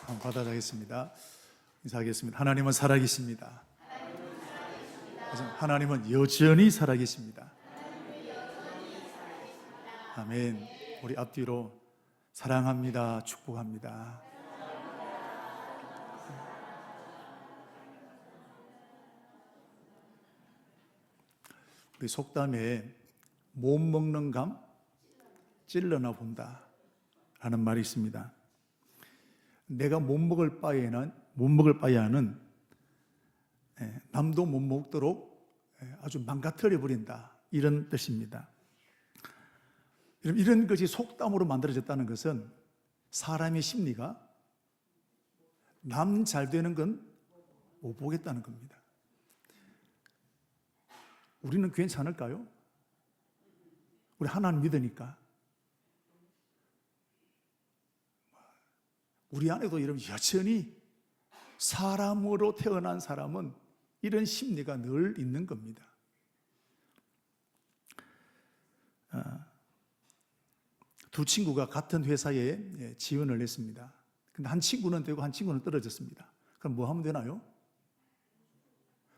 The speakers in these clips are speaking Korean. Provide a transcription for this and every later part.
받아가겠습니다. 인사하겠습니다. 하나님은 살아계십니다. 하나님은 여전히 살아계십니다. 아멘. 우리 앞뒤로 사랑합니다. 축복합니다. 우리 속담에 못 먹는 감 찔러나 본다 라는 말이 있습니다. 내가 못 먹을 바에는 남도 못 먹도록 아주 망가뜨려 버린다, 이런 뜻입니다. 이런 것이 속담으로 만들어졌다는 것은 사람의 심리가 남 잘 되는 건 못 보겠다는 겁니다. 우리는 괜찮을까요? 우리 하나님 믿으니까. 우리 안에도 이런 여전히 사람으로 태어난 사람은 이런 심리가 늘 있는 겁니다. 두 친구가 같은 회사에 지원을 했습니다. 근데 한 친구는 되고 한 친구는 떨어졌습니다. 그럼 뭐 하면 되나요?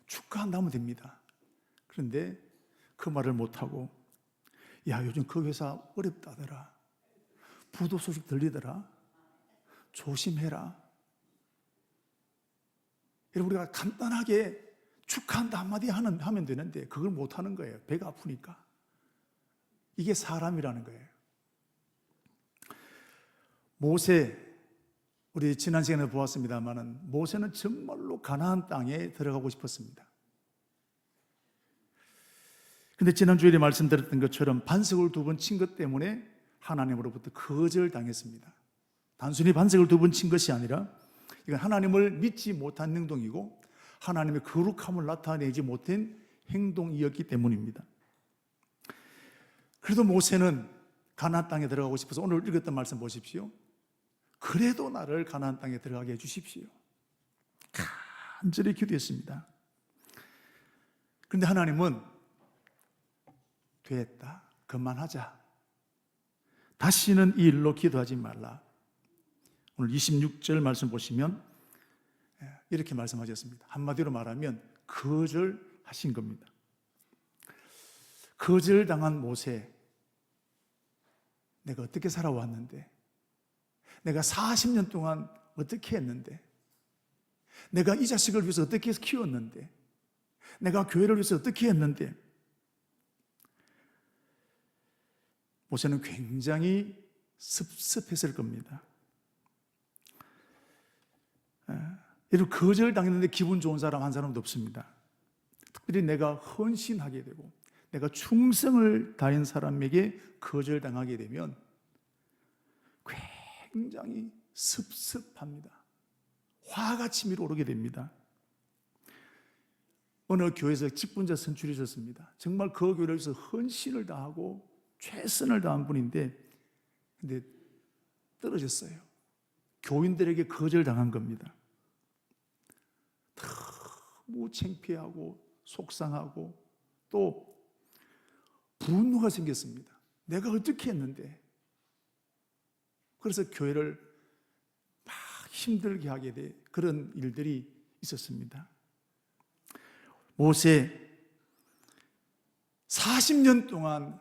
축하한다면 됩니다. 그런데 그 말을 못하고, 야, 요즘 그 회사 어렵다더라, 부도 소식 들리더라, 조심해라. 우리가 간단하게 축하한다 한마디 하면 되는데 그걸 못하는 거예요. 배가 아프니까. 이게 사람이라는 거예요. 모세, 우리 지난 시간에 보았습니다만 모세는 정말로 가나안 땅에 들어가고 싶었습니다. 근데 지난주에 말씀드렸던 것처럼 반석을 2번 친 것 때문에 하나님으로부터 거절당했습니다. 단순히 반석을 2번 친 것이 아니라 이건 하나님을 믿지 못한 행동이고 하나님의 거룩함을 나타내지 못한 행동이었기 때문입니다. 그래도 모세는 가나안 땅에 들어가고 싶어서 오늘 읽었던 말씀 보십시오. 그래도 나를 가나안 땅에 들어가게 해주십시오. 간절히 기도했습니다. 그런데 하나님은 됐다, 그만하자, 다시는 이 일로 기도하지 말라. 오늘 26절 말씀 보시면 이렇게 말씀하셨습니다. 한마디로 말하면 거절하신 겁니다. 거절당한 모세, 내가 어떻게 살아왔는데, 내가 40년 동안 어떻게 했는데, 내가 이 자식을 위해서 어떻게 키웠는데, 내가 교회를 위해서 어떻게 했는데, 모세는 굉장히 섭섭했을 겁니다. 이렇게 거절당했는데 기분 좋은 사람 한 사람도 없습니다. 특별히 내가 헌신하게 되고 내가 충성을 다한 사람에게 거절당하게 되면 굉장히 섭섭합니다. 화가 치밀어 오르게 됩니다. 어느 교회에서 직분자 선출이 있었습니다. 정말 그 교회를 위해서 헌신을 다하고 최선을 다한 분인데, 근데 떨어졌어요. 교인들에게 거절당한 겁니다. 너무 창피하고 속상하고 또 분노가 생겼습니다. 내가 어떻게 했는데. 그래서 교회를 막 힘들게 하게 돼 그런 일들이 있었습니다. 모세 40년 동안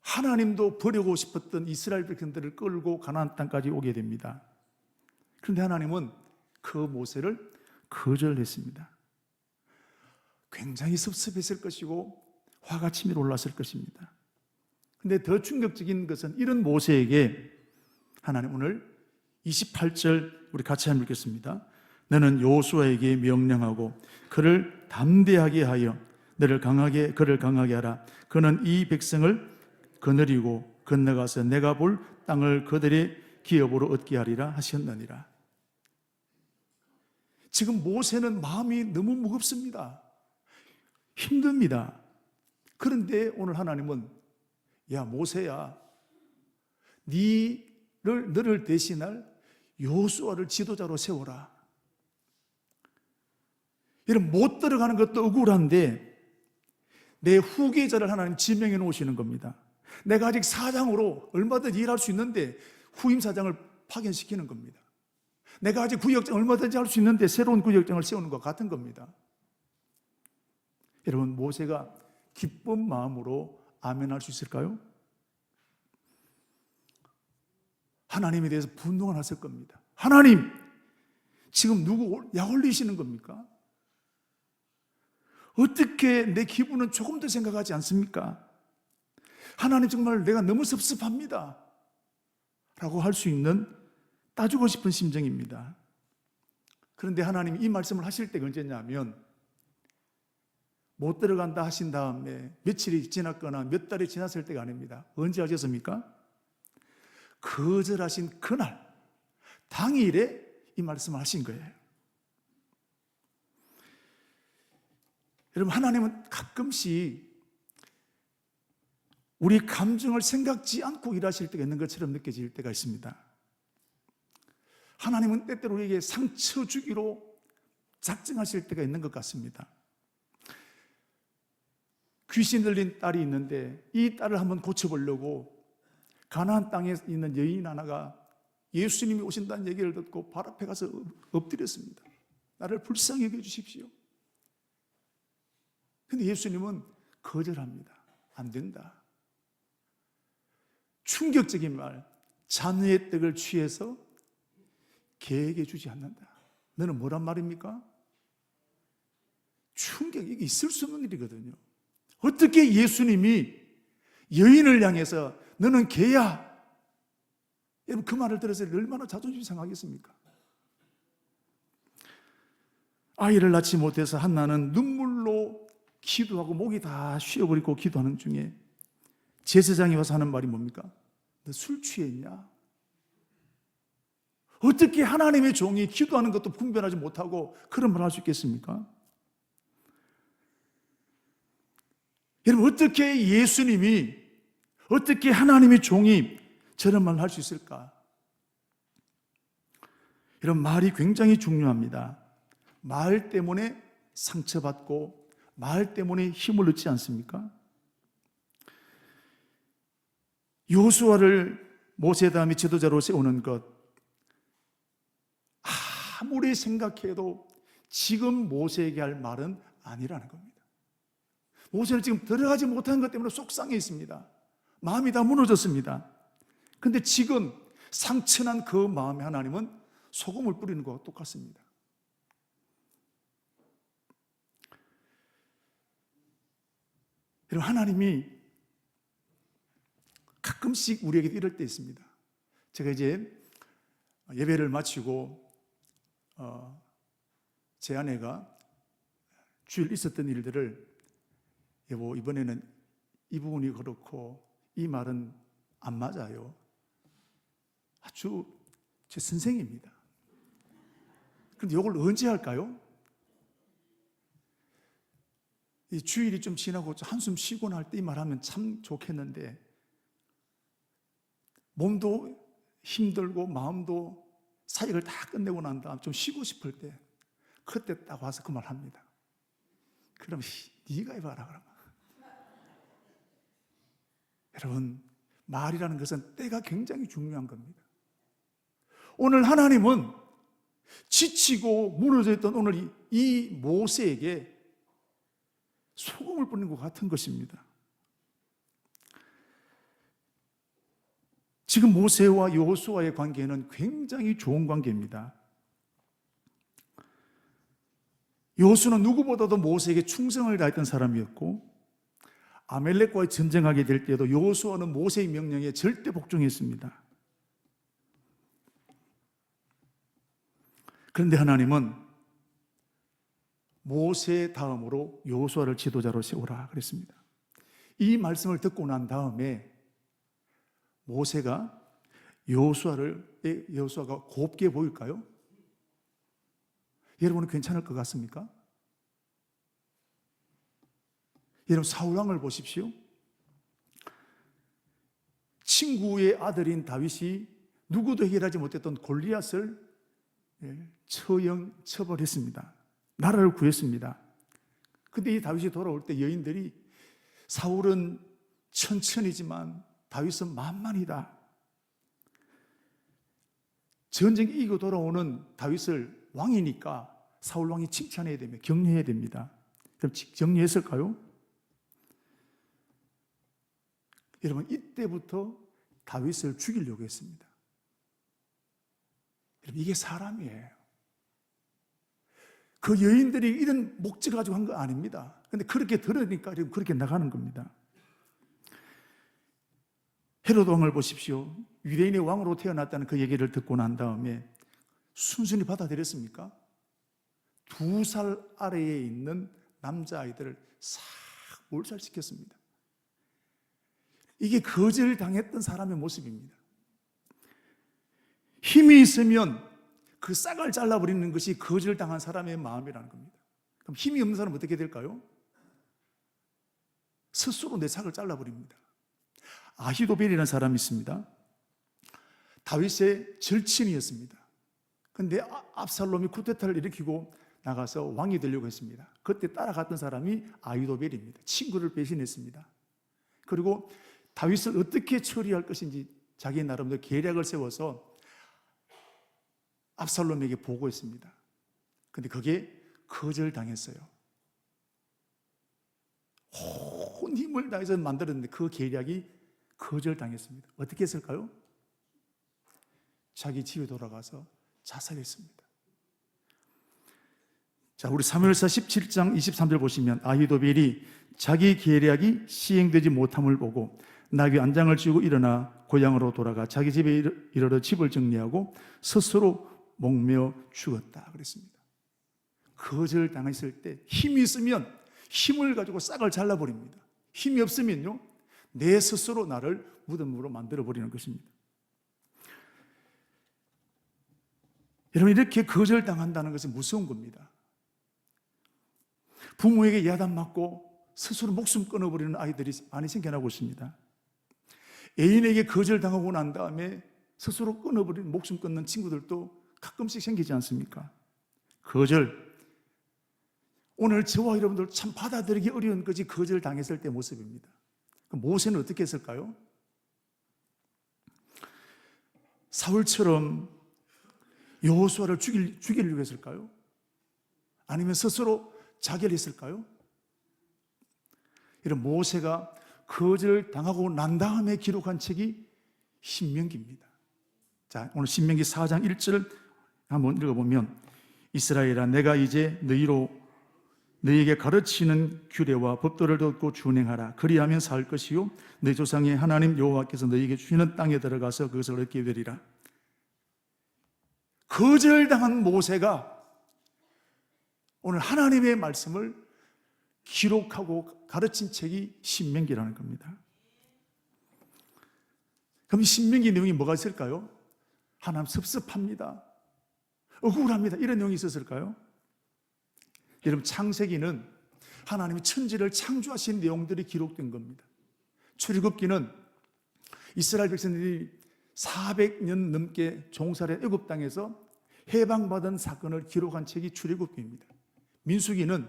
하나님도 버리고 싶었던 이스라엘 백성들을 끌고 가나안 땅까지 오게 됩니다. 그런데 하나님은 그 모세를 거절했습니다. 굉장히 섭섭했을 것이고 화가 치밀어 올랐을 것입니다. 그런데 더 충격적인 것은 이런 모세에게 하나님 오늘 28절 우리 같이 한번 읽겠습니다. 너는 여호수아에게 명령하고 그를 담대하게 하여 그를 강하게 하라. 그는 이 백성을 거느리고 건너가서 내가 볼 땅을 그들의 기업으로 얻게 하리라 하셨느니라. 지금 모세는 마음이 너무 무겁습니다. 힘듭니다. 그런데 오늘 하나님은, 야 모세야, 너를 대신할 여호수아를 지도자로 세워라. 이런 못 들어가는 것도 억울한데 내 후계자를 하나님 지명해 놓으시는 겁니다. 내가 아직 사장으로 얼마든지 일할 수 있는데 후임 사장을 파견시키는 겁니다. 내가 아직 구역정 얼마든지 할 수 있는데 새로운 구역정을 세우는 것 같은 겁니다. 여러분, 모세가 기쁜 마음으로 아멘할 수 있을까요? 하나님에 대해서 분노가 났을 겁니다. 하나님, 지금 누구 약 올리시는 겁니까? 어떻게 내 기분은 조금 더 생각하지 않습니까? 하나님, 정말 내가 너무 섭섭합니다 라고 할 수 있는 따주고 싶은 심정입니다. 그런데 하나님이 이 말씀을 하실 때가 언제냐면 못 들어간다 하신 다음에 며칠이 지났거나 몇 달이 지났을 때가 아닙니다. 언제 하셨습니까? 거절하신 그날 당일에 이 말씀을 하신 거예요. 여러분, 하나님은 가끔씩 우리 감정을 생각지 않고 일하실 때가 있는 것처럼 느껴질 때가 있습니다. 하나님은 때때로 우리에게 상처 주기로 작정하실 때가 있는 것 같습니다. 귀신 들린 딸이 있는데 이 딸을 한번 고쳐보려고 가나안 땅에 있는 여인 하나가 예수님이 오신다는 얘기를 듣고 발 앞에 가서 엎드렸습니다. 나를 불쌍히 여겨주십시오. 근데 예수님은 거절합니다. 안 된다. 충격적인 말, 자녀의 떡을 취해서 개에게 주지 않는다. 너는 뭐란 말입니까? 충격이 있을 수 없는 일이거든요. 어떻게 예수님이 여인을 향해서 너는 개야, 여러분, 그 말을 들어서 얼마나 자존심이 상하겠습니까? 아이를 낳지 못해서 한나는 눈물로 기도하고 목이 다 쉬어버리고 기도하는 중에 제사장이 와서 하는 말이 뭡니까? 너 술 취했냐? 어떻게 하나님의 종이 기도하는 것도 분별하지 못하고 그런 말을 할 수 있겠습니까? 여러분, 어떻게 예수님이, 어떻게 하나님의 종이 저런 말을 할 수 있을까? 이런 말이 굉장히 중요합니다. 말 때문에 상처받고 말 때문에 힘을 얻지 않습니까? 여호수아를 모세 다음에 지도자로 세우는 것, 아무리 생각해도 지금 모세에게 할 말은 아니라는 겁니다. 모세는 지금 들어가지 못한 것 때문에 속상해 있습니다. 마음이 다 무너졌습니다. 그런데 지금 상처난 그 마음에 하나님은 소금을 뿌리는 것과 똑같습니다. 여러분, 하나님이 가끔씩 우리에게 이럴 때 있습니다. 제가 이제 예배를 마치고 제 아내가 주일 있었던 일들을, 여보, 이번에는 이 부분이 그렇고 이 말은 안 맞아요. 아주 제 선생입니다. 그런데 이걸 언제 할까요? 이 주일이 좀 지나고 한숨 쉬고 날 때 이 말하면 참 좋겠는데 몸도 힘들고 마음도 사역을 다 끝내고 난 다음 좀 쉬고 싶을 때 그때 딱 와서 그 말 합니다. 그럼 네가 해봐라 그러면. 여러분, 말이라는 것은 때가 굉장히 중요한 겁니다. 오늘 하나님은 지치고 무너져 있던 오늘 이 모세에게 소금을 뿌리는 것 같은 것입니다. 지금 모세와 여호수아의 관계는 굉장히 좋은 관계입니다. 여호수아는 누구보다도 모세에게 충성을 다했던 사람이었고, 아멜렉과의 전쟁하게 될 때도 여호수아는 모세의 명령에 절대 복종했습니다. 그런데 하나님은 모세 다음으로 여호수아를 지도자로 세우라 그랬습니다. 이 말씀을 듣고 난 다음에 모세가 여호수아가 곱게 보일까요? 여러분은 괜찮을 것 같습니까? 여러분, 사울왕을 보십시오. 친구의 아들인 다윗이 누구도 해결하지 못했던 골리앗을 처벌했습니다. 나라를 구했습니다. 근데 이 다윗이 돌아올 때 여인들이 사울은 천천히지만 다윗은 만만이다. 전쟁 이기고 돌아오는 다윗을 왕이니까 사울 왕이 칭찬해야 됩니다. 격려해야 됩니다. 그럼 격려했을까요? 여러분, 이때부터 다윗을 죽이려고 했습니다. 여러분, 이게 사람이에요. 그 여인들이 이런 목적 가지고 한 거 아닙니다. 그런데 그렇게 들으니까 그렇게 나가는 겁니다. 헤로드 왕을 보십시오. 유대인의 왕으로 태어났다는 그 얘기를 듣고 난 다음에 순순히 받아들였습니까? 2살 아래에 있는 남자아이들을 싹 몰살시켰습니다. 이게 거절당했던 사람의 모습입니다. 힘이 있으면 그 싹을 잘라버리는 것이 거절당한 사람의 마음이라는 겁니다. 그럼 힘이 없는 사람은 어떻게 될까요? 스스로 내 싹을 잘라버립니다. 아히도벨이라는 사람이 있습니다. 다윗의 절친이었습니다. 그런데 압살롬이 쿠데타를 일으키고 나가서 왕이 되려고 했습니다. 그때 따라갔던 사람이 아히도벨입니다. 친구를 배신했습니다. 그리고 다윗을 어떻게 처리할 것인지 자기 나름대로 계략을 세워서 압살롬에게 보고했습니다. 그런데 그게 거절당했어요. 온 힘을 다해서 만들었는데 그 계략이 거절당했습니다. 어떻게 했을까요? 자기 집에 돌아가서 자살했습니다. 자, 우리 사무엘서 17장 23절 보시면 아히도벨이 자기 계략이 시행되지 못함을 보고 나귀 안장을 쥐고 일어나 고향으로 돌아가 자기 집에 이르러 집을 정리하고 스스로 목매어 죽었다 그랬습니다. 거절당했을 때 힘이 있으면 힘을 가지고 싹을 잘라버립니다. 힘이 없으면요, 내 스스로 나를 무덤으로 만들어버리는 것입니다. 여러분, 이렇게 거절당한다는 것은 무서운 겁니다. 부모에게 야단 맞고 스스로 목숨 끊어버리는 아이들이 많이 생겨나고 있습니다. 애인에게 거절당하고 난 다음에 스스로 끊어버리는, 목숨 끊는 친구들도 가끔씩 생기지 않습니까? 거절. 오늘 저와 여러분들 참 받아들이기 어려운 것이 거절당했을 때 모습입니다. 모세는 어떻게 했을까요? 사울처럼 여호수아를 죽이려고 했을까요? 아니면 스스로 자결했을까요? 이런 모세가 거절당하고 난 다음에 기록한 책이 신명기입니다. 자, 오늘 신명기 4장 1절 한번 읽어보면 이스라엘아, 내가 이제 너희에게 가르치는 규례와 법도를 듣고 준행하라. 그리하면 살 것이요 너희 조상의 하나님 여호와께서 너희에게 주시는 땅에 들어가서 그것을 얻게 되리라. 거절당한 모세가 오늘 하나님의 말씀을 기록하고 가르친 책이 신명기라는 겁니다. 그럼 신명기 내용이 뭐가 있을까요? 하나님 섭섭합니다, 억울합니다, 이런 내용이 있었을까요? 여러분, 창세기는 하나님이 천지를 창조하신 내용들이 기록된 겁니다. 출애굽기는 이스라엘 백성들이 400년 넘게 종살이한 애굽 땅에서 해방받은 사건을 기록한 책이 출애굽기입니다. 민수기는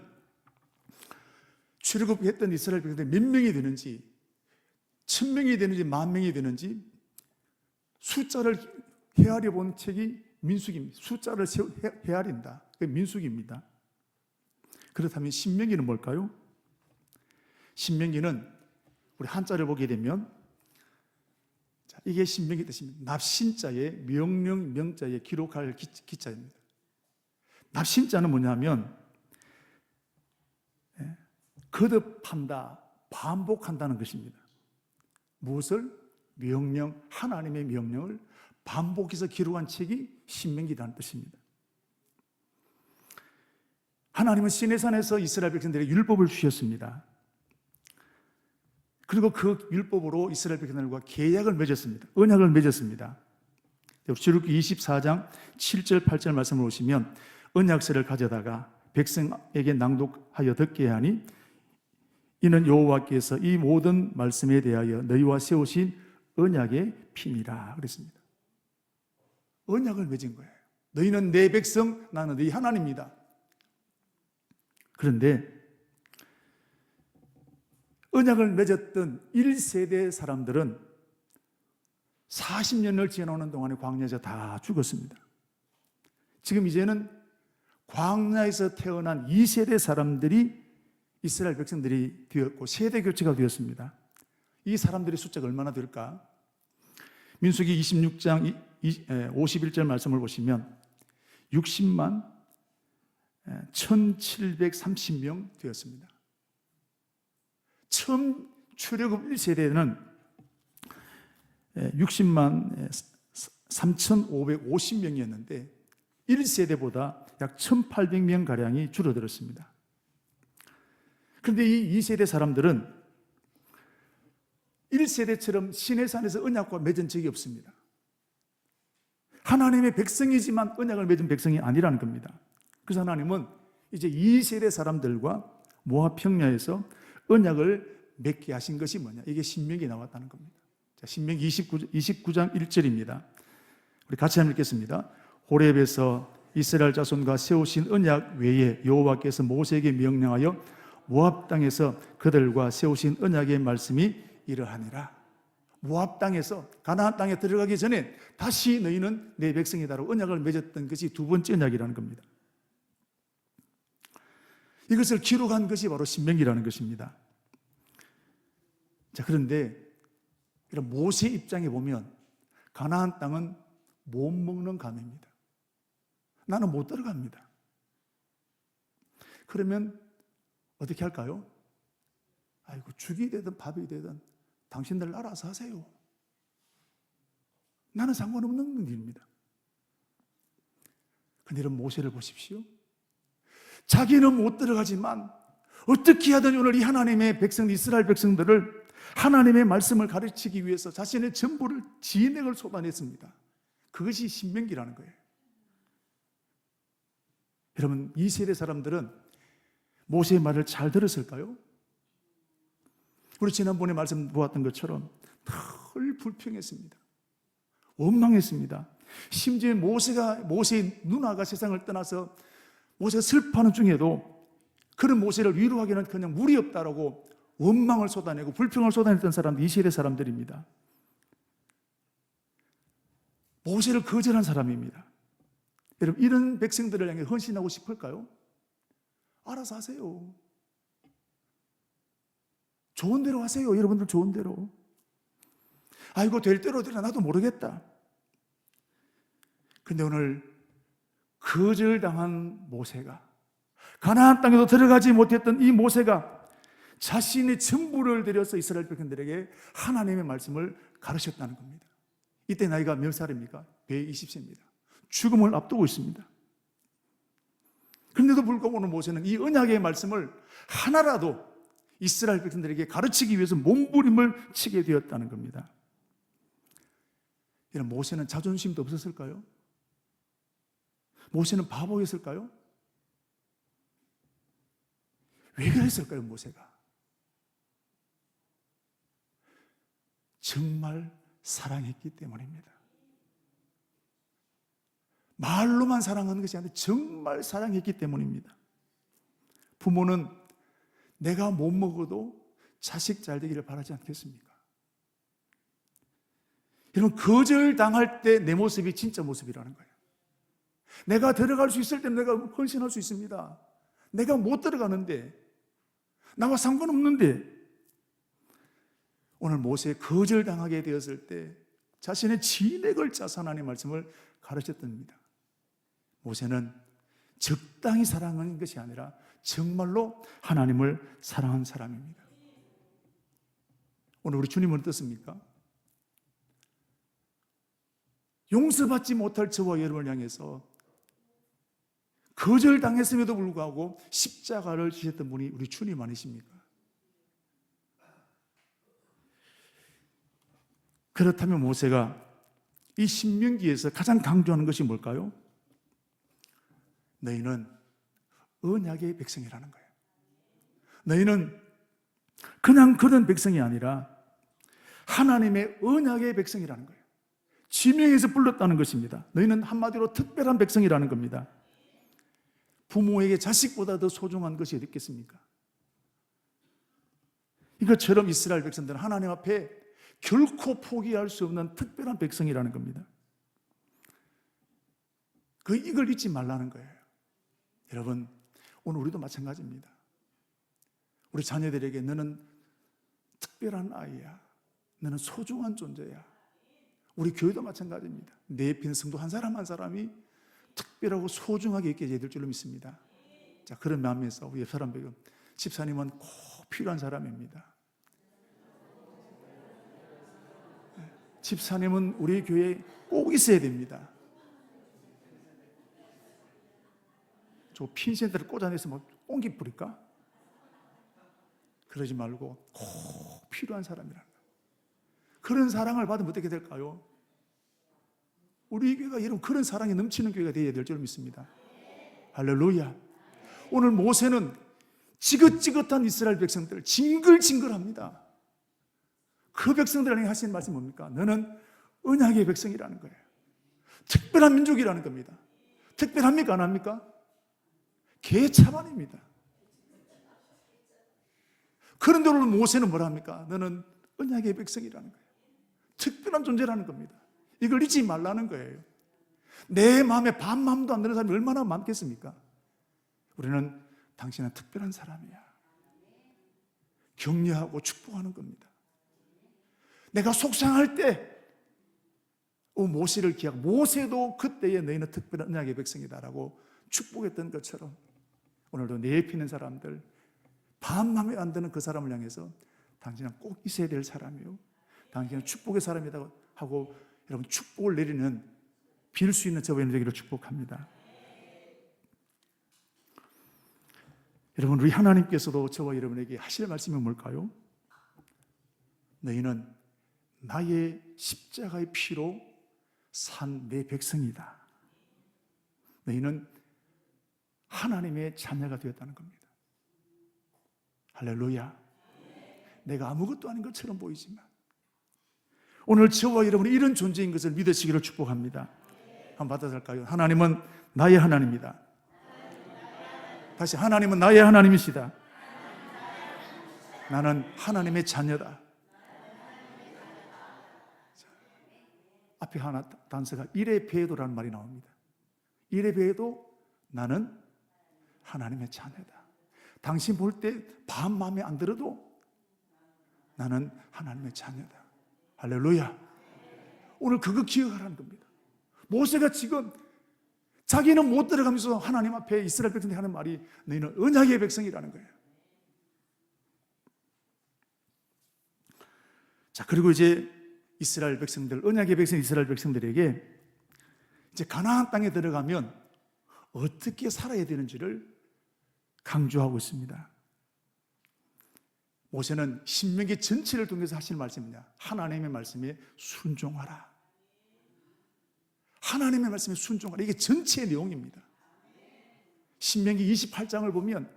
출애굽했던 이스라엘 백성들이 몇 명이 되는지, 1000명이 되는지 10,000명이 되는지 숫자를 헤아려 본 책이 민수기입니다. 숫자를 헤아린다, 그게 민수기입니다. 그렇다면 신명기는 뭘까요? 신명기는 우리 한자를 보게 되면, 자, 이게 신명기 뜻입니다. 납신자의 명령 명자에 기록할 기자입니다. 납신자는 뭐냐면 거듭한다, 반복한다는 것입니다. 무엇을? 명령, 하나님의 명령을 반복해서 기록한 책이 신명기라는 뜻입니다. 하나님은 시내산에서 이스라엘 백성들에게 율법을 주셨습니다. 그리고 그 율법으로 이스라엘 백성들과 계약을 맺었습니다. 언약을 맺었습니다. 출애굽기 24장 7절 8절 말씀을 보시면 언약서를 가져다가 백성에게 낭독하여 듣게 하니 이는 여호와께서 이 모든 말씀에 대하여 너희와 세우신 언약의 피니라 그랬습니다. 언약을 맺은 거예요. 너희는 내 백성, 나는 너희 하나님이다. 그런데 언약을 맺었던 1세대 사람들은 40년을 지나오는 동안에 광야에서 다 죽었습니다. 지금 이제는 광야에서 태어난 2세대 사람들이 이스라엘 백성들이 되었고 세대 교체가 되었습니다. 이 사람들의 숫자가 얼마나 될까? 민수기 26장 51절 말씀을 보시면 60만 1730명 되었습니다. 처음 출애굽 1세대는 60만 3550명이었는데 1세대보다 약 1800명가량이 줄어들었습니다. 그런데 이 2세대 사람들은 1세대처럼 시내산에서 언약과 맺은 적이 없습니다. 하나님의 백성이지만 언약을 맺은 백성이 아니라는 겁니다. 그래서 하나님은 이제 2세대 사람들과 모압 평야에서 언약을 맺게 하신 것이 뭐냐? 이게 신명기에 나왔다는 겁니다. 자, 신명기 29장 1절입니다. 우리 같이 한번 읽겠습니다. 호렙에서 이스라엘 자손과 세우신 언약 외에 여호와께서 모세에게 명령하여 모압 땅에서 그들과 세우신 언약의 말씀이 이러하니라. 모압 땅에서 가나안 땅에 들어가기 전에 다시 너희는 내 백성이다라고 언약을 맺었던 것이 두 번째 언약이라는 겁니다. 이것을 기록한 것이 바로 신명기라는 것입니다. 자, 그런데 이런 모세 입장에 보면 가나안 땅은 못 먹는 감입니다. 나는 못 들어갑니다. 그러면 어떻게 할까요? 아이고, 죽이 되든 밥이 되든 당신들 알아서 하세요. 나는 상관없는 일입니다. 그런데 이런 모세를 보십시오. 자기는 못 들어가지만 어떻게 하든 오늘 이 하나님의 백성, 이스라엘 백성들을 하나님의 말씀을 가르치기 위해서 자신의 전부를 진액을 쏟아냈습니다. 그것이 신명기라는 거예요. 여러분, 이 세대 사람들은 모세의 말을 잘 들었을까요? 우리 지난번에 말씀 보았던 것처럼 늘 불평했습니다. 원망했습니다. 심지어 모세의 누나가 세상을 떠나서 모세가 슬퍼하는 중에도 그런 모세를 위로하기는 그냥 물이 없다라고 원망을 쏟아내고 불평을 쏟아냈던 사람들이 이 세대 사람들입니다. 모세를 거절한 사람입니다. 여러분, 이런 백성들을 향해 헌신하고 싶을까요? 알아서 하세요. 좋은 대로 하세요. 여러분들 좋은 대로. 아이고, 될 대로 되라. 나도 모르겠다. 근데 오늘 거절당한 모세가, 가나안 땅에도 들어가지 못했던 이 모세가 자신의 전부를 들여서 이스라엘 백성들에게 하나님의 말씀을 가르쳤다는 겁니다. 이때 나이가 몇 살입니까? 120세입니다. 죽음을 앞두고 있습니다. 그런데도 불구하고 오늘 모세는 이 언약의 말씀을 하나라도 이스라엘 백성들에게 가르치기 위해서 몸부림을 치게 되었다는 겁니다. 이런 모세는 자존심도 없었을까요? 모세는 바보였을까요? 왜 그랬을까요, 모세가? 정말 사랑했기 때문입니다. 말로만 사랑하는 것이 아니라 정말 사랑했기 때문입니다. 부모는 내가 못 먹어도 자식 잘 되기를 바라지 않겠습니까? 여러분, 거절당할 때 내 모습이 진짜 모습이라는 거예요. 내가 들어갈 수 있을 때는 내가 헌신할 수 있습니다. 내가 못 들어가는데, 나와 상관없는데, 오늘 모세 거절당하게 되었을 때 자신의 진액을 짜서 하나님의 말씀을 가르쳤답니다. 모세는 적당히 사랑하는 것이 아니라 정말로 하나님을 사랑한 사람입니다. 오늘 우리 주님은 어떻습니까? 용서받지 못할 저와 여러분을 향해서 거절당했음에도 불구하고 십자가를 지셨던 분이 우리 주님 아니십니까? 그렇다면 모세가 이 신명기에서 가장 강조하는 것이 뭘까요? 너희는 언약의 백성이라는 거예요. 너희는 그냥 그런 백성이 아니라 하나님의 언약의 백성이라는 거예요. 지명해서 불렀다는 것입니다. 너희는 한마디로 특별한 백성이라는 겁니다. 부모에게 자식보다 더 소중한 것이 어디 있겠습니까? 이것처럼 이스라엘 백성들은 하나님 앞에 결코 포기할 수 없는 특별한 백성이라는 겁니다. 이걸 잊지 말라는 거예요. 여러분, 오늘 우리도 마찬가지입니다. 우리 자녀들에게 너는 특별한 아이야. 너는 소중한 존재야. 우리 교회도 마찬가지입니다. 내 옆에 있는 성도 한 사람 한 사람이 특별하고 소중하게 여겨져야 될 줄로 믿습니다. 자, 그런 마음에서 우리 옆 사람에게 집사님은 꼭 필요한 사람입니다. 집사님은 우리 교회에 꼭 있어야 됩니다. 저 핀센터를 꽂아내서 뭐 옹기 뿌릴까? 그러지 말고 꼭 필요한 사람이라는 거예요. 그런 사랑을 받으면 어떻게 될까요? 우리 교회가 여러분 그런 사랑이 넘치는 교회가 되어야 될 줄 믿습니다. 할렐루야. 오늘 모세는 지긋지긋한 이스라엘 백성들 징글징글합니다. 그 백성들에게 하시는 말씀이 뭡니까? 너는 언약의 백성이라는 거예요. 특별한 민족이라는 겁니다. 특별합니까? 안 합니까? 개차반입니다. 그런데 오늘 모세는 뭐라 합니까? 너는 언약의 백성이라는 거예요. 특별한 존재라는 겁니다. 이걸 잊지 말라는 거예요. 내 마음에 반마음도 안 드는 사람이 얼마나 많겠습니까? 우리는 당신은 특별한 사람이야. 격려하고 축복하는 겁니다. 내가 속상할 때 모세를 기하고 모세도 그때에 너희는 특별한 언약의 백성이다라고 축복했던 것처럼 오늘도 내 옆에 있는 사람들 반마음에 안 드는 그 사람을 향해서 당신은 꼭 있어야 될 사람이요, 당신은 축복의 사람이다 하고 여러분 축복을 내리는 빌 수 있는 저와 여러분 되기를 축복합니다. 여러분, 우리 하나님께서도 저와 여러분에게 하실 말씀이 뭘까요? 너희는 나의 십자가의 피로 산 내 백성이다. 너희는 하나님의 자녀가 되었다는 겁니다. 할렐루야. 내가 아무것도 아닌 것처럼 보이지만 오늘 저와 여러분이 이런 존재인 것을 믿으시기를 축복합니다. 한번 받아들까요? 하나님은 나의 하나님이다. 다시, 하나님은 나의 하나님이시다. 나는 하나님의 자녀다. 앞에 하나 단서가 이래 배도라는 말이 나옵니다. 이래 배도 나는 하나님의 자녀다. 당신 볼 때 반 마음에 안 들어도 나는 하나님의 자녀다. 할렐루야. 오늘 그거 기억하라는 겁니다. 모세가 지금 자기는 못 들어가면서 하나님 앞에 이스라엘 백성들이 하는 말이 너희는 언약의 백성이라는 거예요. 자, 그리고 이제 이스라엘 백성들, 언약의 백성 이스라엘 백성들에게 이제 가나안 땅에 들어가면 어떻게 살아야 되는지를 강조하고 있습니다. 모세는 신명기 전체를 통해서 하시는 말씀이냐? 하나님의 말씀에 순종하라. 하나님의 말씀에 순종하라. 이게 전체의 내용입니다. 신명기 28장을 보면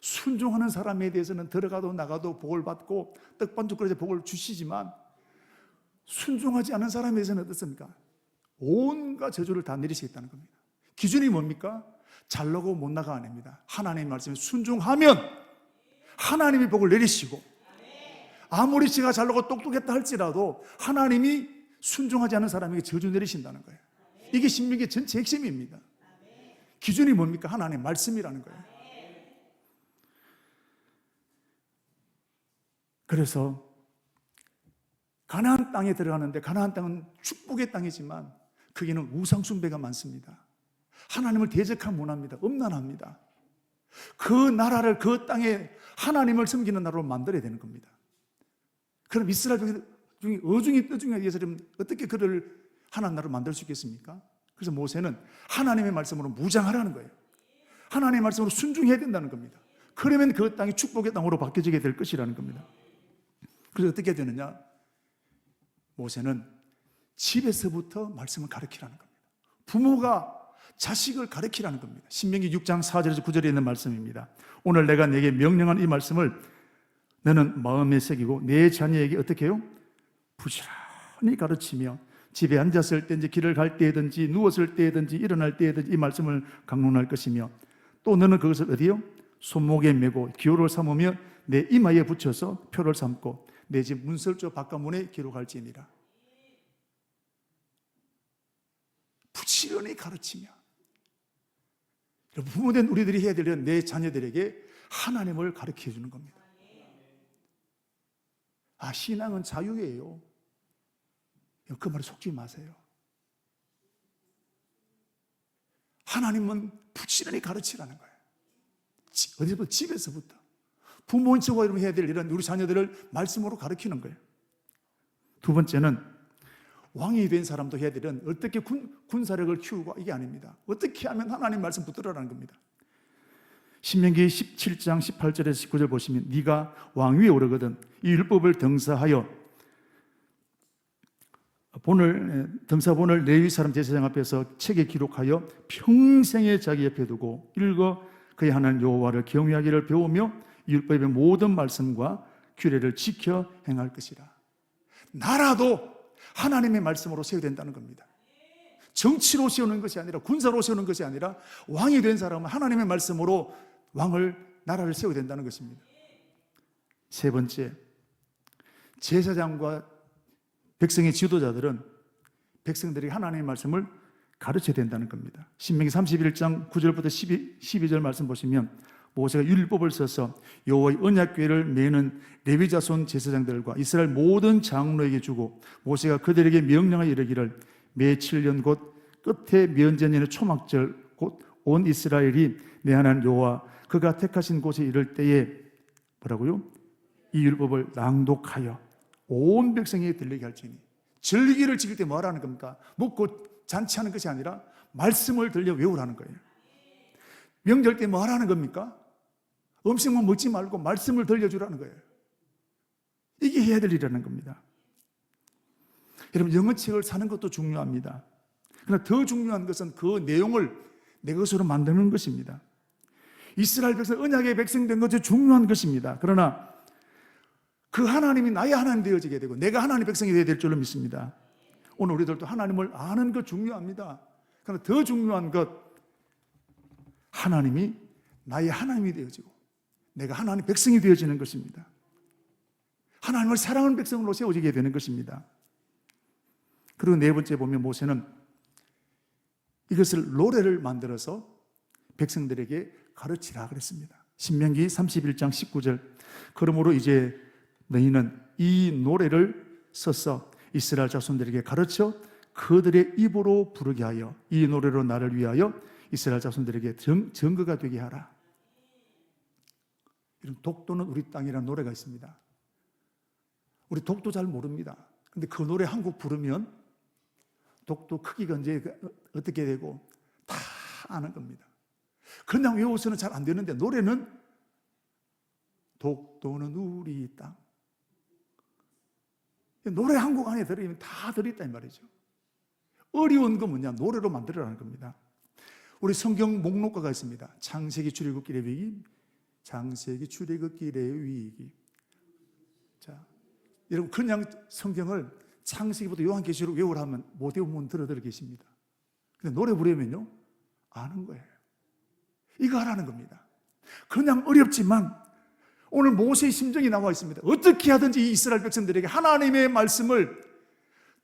순종하는 사람에 대해서는 들어가도 나가도 복을 받고 떡반죽거리에 복을 주시지만 순종하지 않은 사람에 대해서는 어떻습니까? 온갖 저주를 다 내리시겠다는 겁니다. 기준이 뭡니까? 잘 나고 못 나가 아닙니다. 하나님의 말씀에 순종하면 하나님이 복을 내리시고, 아무리 제가 잘 나고 똑똑했다 할지라도 하나님이 순종하지 않은 사람에게 저주 내리신다는 거예요. 이게 신명기 전체 핵심입니다. 기준이 뭡니까? 하나님의 말씀이라는 거예요. 그래서 가나안 땅에 들어가는데, 가나안 땅은 축복의 땅이지만 거기는 우상 숭배가 많습니다. 하나님을 대적한 문화입니다. 음란합니다. 그 나라를, 그 땅에 하나님을 섬기는 나라로 만들어야 되는 겁니다. 그럼 이스라엘 중에 어중이 떠중에 의해서 어떻게 그를 하나님 나라로 만들 수 있겠습니까? 그래서 모세는 하나님의 말씀으로 무장하라는 거예요. 하나님의 말씀으로 순종해야 된다는 겁니다. 그러면 그 땅이 축복의 땅으로 바뀌어지게 될 것이라는 겁니다. 그래서 어떻게 되느냐? 모세는 집에서부터 말씀을 가르치라는 겁니다. 부모가 자식을 가르치라는 겁니다. 신명기 6장 4절에서 9절에 있는 말씀입니다. 오늘 내가 내게 명령한 이 말씀을 너는 마음에 새기고 내 자녀에게 어떻게 해요? 부지런히 가르치며 집에 앉았을 때든지 길을 갈 때든지 누웠을 때든지 일어날 때든지 이 말씀을 강론할 것이며, 또 너는 그것을 어디요? 손목에 메고 기호를 삼으며 내 이마에 붙여서 표를 삼고 내 집 문설주 바깥문에 기록할지니라. 부지런히 가르치며, 부모된 우리들이 해야 될 일은 내 자녀들에게 하나님을 가르쳐 주는 겁니다. 신앙은 자유예요. 그 말에 속지 마세요. 하나님은 부지런히 가르치라는 거예요. 어디서부터? 집에서부터. 부모인 척과 이러면 해야 될 일은 우리 자녀들을 말씀으로 가르치는 거예요. 두 번째는 왕이 된 사람도 해야 될 일은 어떻게 군사력을 키우고 이게 아닙니다. 어떻게 하면 하나님 말씀 붙들으라는 겁니다. 신명기 17장 18절에서 19절 보시면 네가 왕위에 오르거든 이 율법을 등사하여 등사본을 레위 사람 제사장 앞에서 책에 기록하여 평생에 자기 옆에 두고 읽어 그의 하나님 여호와를 경외하기를 배우며 율법의 모든 말씀과 규례를 지켜 행할 것이라. 나라도 하나님의 말씀으로 세워야 된다는 겁니다. 정치로 세우는 것이 아니라, 군사로 세우는 것이 아니라, 왕이 된 사람은 하나님의 말씀으로 나라를 세워야 된다는 것입니다. 세 번째, 제사장과 백성의 지도자들은 백성들이 하나님의 말씀을 가르쳐야 된다는 겁니다. 신명기 31장 9절부터 12절 말씀 보시면 모세가 율법을 써서 여호와의 언약궤를 메는 레위 자손 제사장들과 이스라엘 모든 장로에게 주고 모세가 그들에게 명령하여 이르기를 매 7년 곧 끝에 면전년의 초막절 곧 온 이스라엘이 내 하나님 여호와 그가 택하신 곳에 이를 때에 뭐라고요? 이 율법을 낭독하여 온 백성에게 들리게 할지니. 절기를 지킬 때 뭐 하라는 겁니까? 먹고 잔치하는 것이 아니라 말씀을 들려 외우라는 거예요. 명절 때 뭐 하라는 겁니까? 음식만 먹지 말고 말씀을 들려주라는 거예요. 이게 해야 될 일이라는 겁니다. 여러분, 영어책을 사는 것도 중요합니다. 그러나 더 중요한 것은 그 내용을 내 것으로 만드는 것입니다. 이스라엘 백성, 언약의 백성 된 것이 중요한 것입니다. 그러나 그 하나님이 나의 하나님 되어지게 되고 내가 하나님의 백성이 되어야 될 줄로 믿습니다. 오늘 우리들도 하나님을 아는 것 중요합니다. 그러나 더 중요한 것, 하나님이 나의 하나님이 되어지고 내가 하나님의 백성이 되어지는 것입니다. 하나님을 사랑하는 백성으로 세워지게 되는 것입니다. 그리고 네 번째 보면 모세는 이것을 노래를 만들어서 백성들에게 가르치라 그랬습니다. 신명기 31장 19절 그러므로 이제 너희는 이 노래를 써서 이스라엘 자손들에게 가르쳐 그들의 입으로 부르게 하여 이 노래로 나를 위하여 이스라엘 자손들에게 증거가 되게 하라. 이런 독도는 우리 땅이라는 노래가 있습니다. 우리 독도 잘 모릅니다. 근데 그 노래 한 곡 부르면 독도 크기가 언제 어떻게 되고 다 아는 겁니다. 그냥 외워서는 잘 안 되는데 노래는 독도는 우리 땅. 노래 한 곡 안에 들으면 다 들어있다 이 말이죠. 어려운 건 뭐냐? 노래로 만들어라는 겁니다. 우리 성경 목록가가 있습니다. 창세기, 출애굽기, 레위기, 창세기, 출애굽기, 레위기. 자, 여러분 그냥 성경을 창세기부터 요한계시록 외우라 하면 못 외우면 들어 계십니다. 근데 노래 부르면요 아는 거예요. 이거 하라는 겁니다. 그냥 어렵지만 오늘 모세의 심정이 나와 있습니다. 어떻게 하든지 이 이스라엘 백성들에게 하나님의 말씀을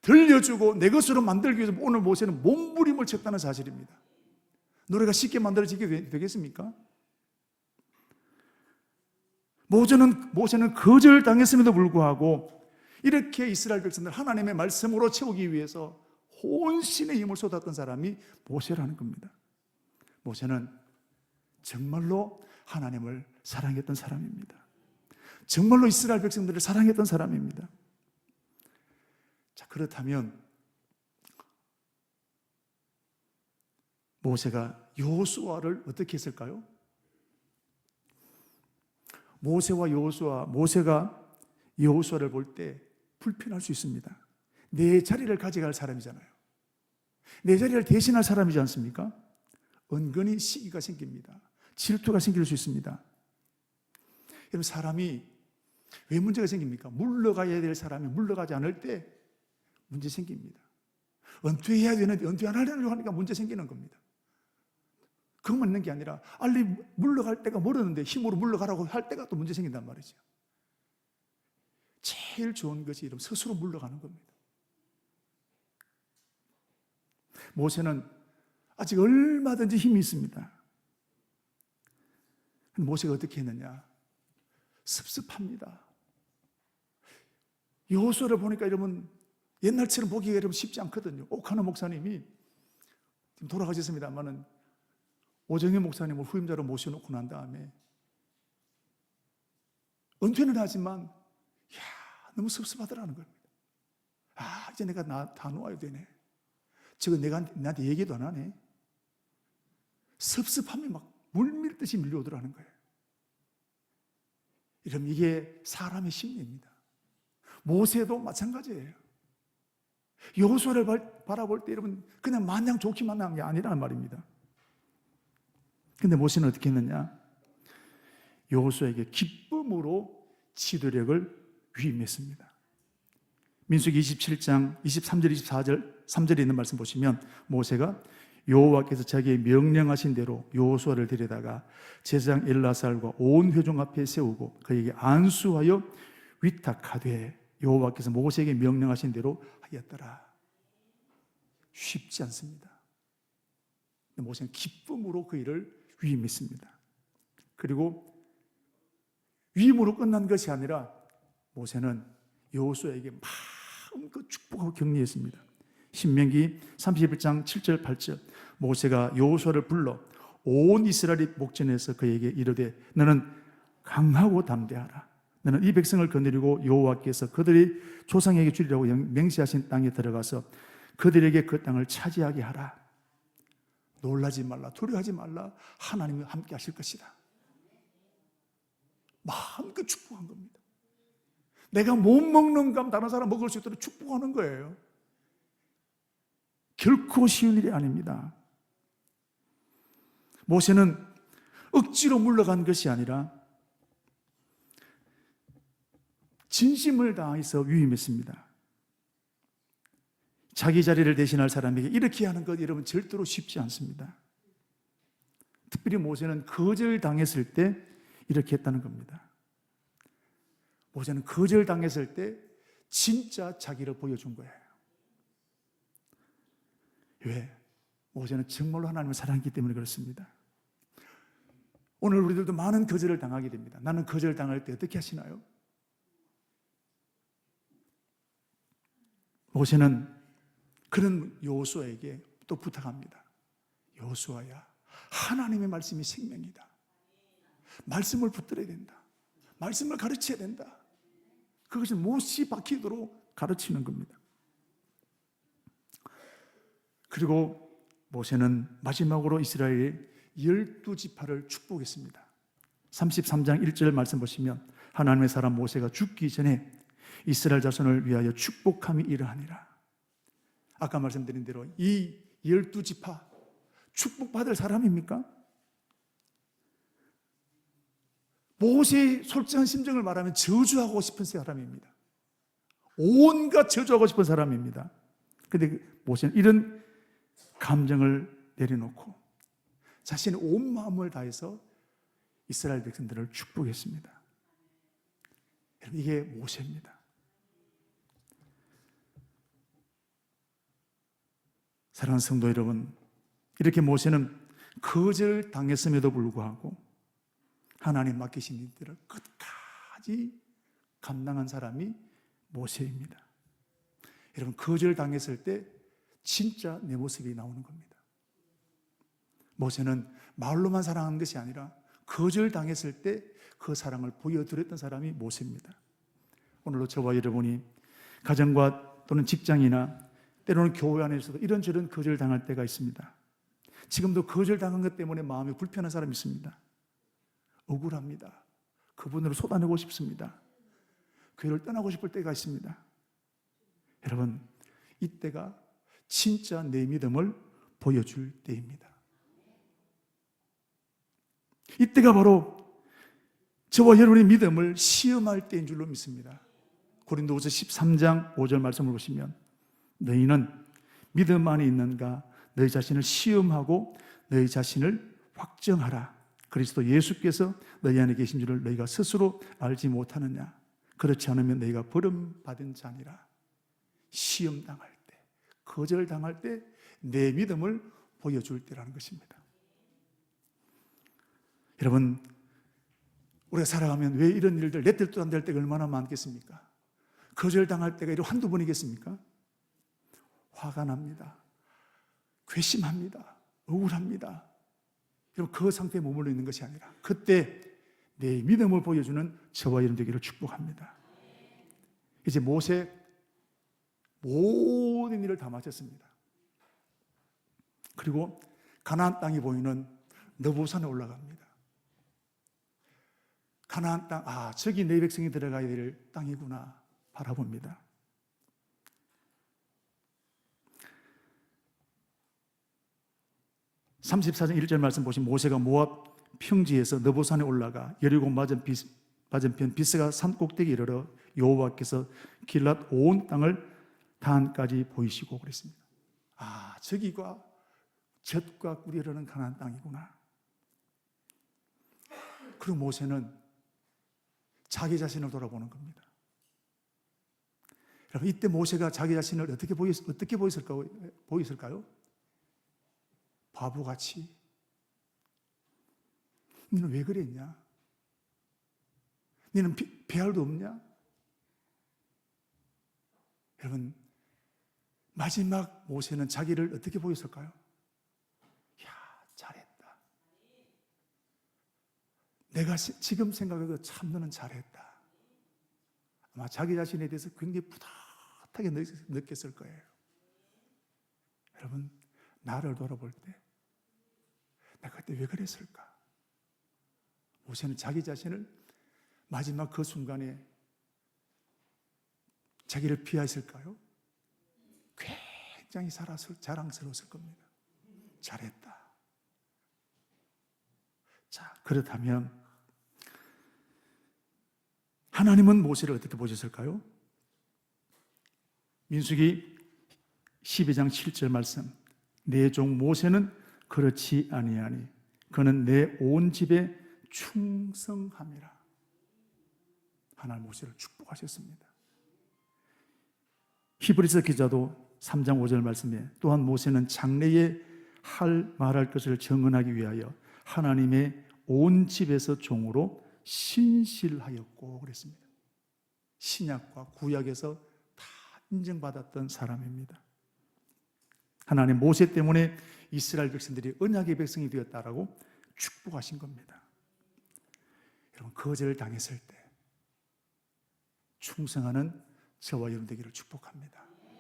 들려주고 내 것으로 만들기 위해서 오늘 모세는 몸부림을 쳤다는 사실입니다. 노래가 쉽게 만들어지게 되겠습니까? 모세는 거절당했음에도 불구하고 이렇게 이스라엘 백성들 하나님의 말씀으로 채우기 위해서 혼신의 힘을 쏟았던 사람이 모세라는 겁니다. 모세는 정말로 하나님을 사랑했던 사람입니다. 정말로 이스라엘 백성들을 사랑했던 사람입니다. 자, 그렇다면 모세가 여호수아를 어떻게 했을까요? 모세가 여호수아를 볼 때 불편할 수 있습니다. 내 자리를 가져갈 사람이잖아요. 내 자리를 대신할 사람이지 않습니까? 은근히 시기가 생깁니다. 질투가 생길 수 있습니다. 여러분, 사람이 왜 문제가 생깁니까? 물러가야 될 사람이 물러가지 않을 때 문제 생깁니다. 은퇴해야 되는데 은퇴 안 하려고 하니까 문제 생기는 겁니다. 그것만 있는 게 아니라 빨리 물러갈 때가 멀었는데 힘으로 물러가라고 할 때가 또 문제 생긴단 말이죠. 제일 좋은 것이 이러면 스스로 물러가는 겁니다. 모세는 아직 얼마든지 힘이 있습니다. 모세가 어떻게 했느냐? 습습합니다. 여호수아를 보니까 이러면 옛날처럼 보기가 이러면 쉽지 않거든요. 옥하나 목사님이 지금 돌아가셨습니다만은 오정현 목사님을 후임자로 모셔놓고 난 다음에 은퇴는 하지만 너무 섭섭하더라는 겁니다. 이제 내가 다 놓아야 되네. 저거 내가 나한테 얘기도 안 하네. 섭섭함이 막 물밀듯이 밀려오더라는 거예요. 이러면 이게 사람의 심리입니다. 모세도 마찬가지예요. 여호수아를 바라볼 때 여러분 그냥 마냥 좋기만 한 게 아니라는 말입니다. 근데 모세는 어떻게 했느냐? 여호수아에게 기쁨으로 지도력을 위임했습니다. 민수기 27장 23절 24절 3절에 있는 말씀 보시면 모세가 여호와께서 자기의 명령하신 대로 여호수아를 데려다가 제사장 엘라살과 온 회중 앞에 세우고 그에게 안수하여 위탁하되 여호와께서 모세에게 명령하신 대로 하였더라. 쉽지 않습니다. 모세는 기쁨으로 그 일을 위임했습니다. 그리고 위임으로 끝난 것이 아니라 모세는 여호수아에게 마음껏 축복하고 격려했습니다. 신명기 31장 7절 8절 모세가 여호수아를 불러 온 이스라엘이 목전에서 그에게 이르되 너는 강하고 담대하라. 너는 이 백성을 거느리고 여호와께서 그들이 조상에게 주리라고 맹세하신 땅에 들어가서 그들에게 그 땅을 차지하게 하라. 놀라지 말라, 두려워하지 말라. 하나님이 함께 하실 것이다. 마음껏 축복한 겁니다. 내가 못 먹는 감 다른 사람 먹을 수 있도록 축복하는 거예요. 결코 쉬운 일이 아닙니다. 모세는 억지로 물러간 것이 아니라 진심을 다해서 위임했습니다. 자기 자리를 대신할 사람에게 이렇게 하는 것 여러분 절대로 쉽지 않습니다. 특별히 모세는 거절당했을 때 이렇게 했다는 겁니다. 모세는 거절당했을 때 진짜 자기를 보여준 거예요. 왜? 모세는 정말로 하나님을 사랑했기 때문에 그렇습니다. 오늘 우리들도 많은 거절을 당하게 됩니다. 나는 거절당할 때 어떻게 하시나요? 모세는 그런 여호수아에게 또 부탁합니다. 여호수아야, 하나님의 말씀이 생명이다. 말씀을 붙들어야 된다. 말씀을 가르쳐야 된다. 그것이 못이 박히도록 가르치는 겁니다. 그리고 모세는 마지막으로 이스라엘의 12지파를 축복했습니다. 33장 1절 말씀 보시면 하나님의 사람 모세가 죽기 전에 이스라엘 자손을 위하여 축복함이 이러하니라. 아까 말씀드린 대로 이 12지파 축복받을 사람입니까? 모세의 솔직한 심정을 말하면 저주하고 싶은 사람입니다. 온갖 저주하고 싶은 사람입니다. 그런데 모세는 이런 감정을 내려놓고 자신의 온 마음을 다해서 이스라엘 백성들을 축복했습니다. 여러분, 이게 모세입니다. 사랑하는 성도 여러분, 이렇게 모세는 거절당했음에도 불구하고 하나님 맡기신 일들을 끝까지 감당한 사람이 모세입니다. 여러분, 거절당했을 때 진짜 내 모습이 나오는 겁니다. 모세는 말로만 사랑한 것이 아니라 거절당했을 때 그 사랑을 보여드렸던 사람이 모세입니다. 오늘도 저와 여러분이 가정과 또는 직장이나 때로는 교회 안에서도 이런저런 거절당할 때가 있습니다. 지금도 거절당한 것 때문에 마음이 불편한 사람이 있습니다. 억울합니다. 그분으로 쏟아내고 싶습니다. 교회를 떠나고 싶을 때가 있습니다. 여러분, 이때가 진짜 내 믿음을 보여줄 때입니다. 이때가 바로 저와 여러분의 믿음을 시험할 때인 줄로 믿습니다. 고린도후서 13장 5절 말씀을 보시면 너희는 믿음 안에 있는가 너희 자신을 시험하고 너희 자신을 확정하라. 그리스도 예수께서 너희 안에 계신 줄을 너희가 스스로 알지 못하느냐. 그렇지 않으면 너희가 버림받은 자니라. 시험당할 때, 거절당할 때 내 믿음을 보여줄 때라는 것입니다. 여러분, 우리가 살아가면 왜 이런 일들, 내 뜻도 안 될 때가 얼마나 많겠습니까? 거절당할 때가 이렇게 한두 번이겠습니까? 화가 납니다. 괘씸합니다. 억울합니다. 여러분, 그 상태에 머물러 있는 것이 아니라 그때 내 믿음을 보여주는 저와 여러분 되기를 축복합니다. 이제 모세 모든 일을 다 마쳤습니다. 그리고 가나안 땅이 보이는 느보산에 올라갑니다. 가나안 땅, 저기 내 백성이 들어가야 될 땅이구나 바라봅니다. (34장 1절) 말씀 보시면 모세가 모압 평지에서 느보산에 올라가 여리고 맞은편 비스가 산 꼭대기에 이르러 여호와께서 길랏 온 땅을 단까지 보이시고 그랬습니다. 저기가 젖과 꿀이 흐르는 가나안 땅이구나. 그리고 모세는 자기 자신을 돌아보는 겁니다. 여러분, 이때 모세가 자기 자신을 어떻게 보였을까요? 바보같이. 너는 왜 그랬냐? 너는 배알도 없냐? 여러분, 마지막 모세는 자기를 어떻게 보였을까요? 잘했다. 내가 지금 생각해도 참 너는 잘했다. 아마 자기 자신에 대해서 굉장히 뿌듯하게 느꼈을 거예요. 여러분, 나를 돌아볼 때 내가 그때 왜 그랬을까? 모세는 자기 자신을 마지막 그 순간에 자기를 비하했을까요? 굉장히 자랑스러웠을 겁니다. 잘했다. 자, 그렇다면 하나님은 모세를 어떻게 보셨을까요? 민수기 12장 7절 말씀, 내 종 모세는 그렇지 아니하니 그는 내 온 집에 충성함이라. 하나님 모세를 축복하셨습니다. 히브리서 기자도 3장 5절 말씀에 또한 모세는 장래에 말할 것을 정언하기 위하여 하나님의 온 집에서 종으로 신실하였고 그랬습니다. 신약과 구약에서 다 인정받았던 사람입니다. 하나님 모세 때문에 이스라엘 백성들이 언약의 백성이 되었다라고 축복하신 겁니다. 여러분, 거절당했을 때 충성하는 저와 여러분 되기를 축복합니다.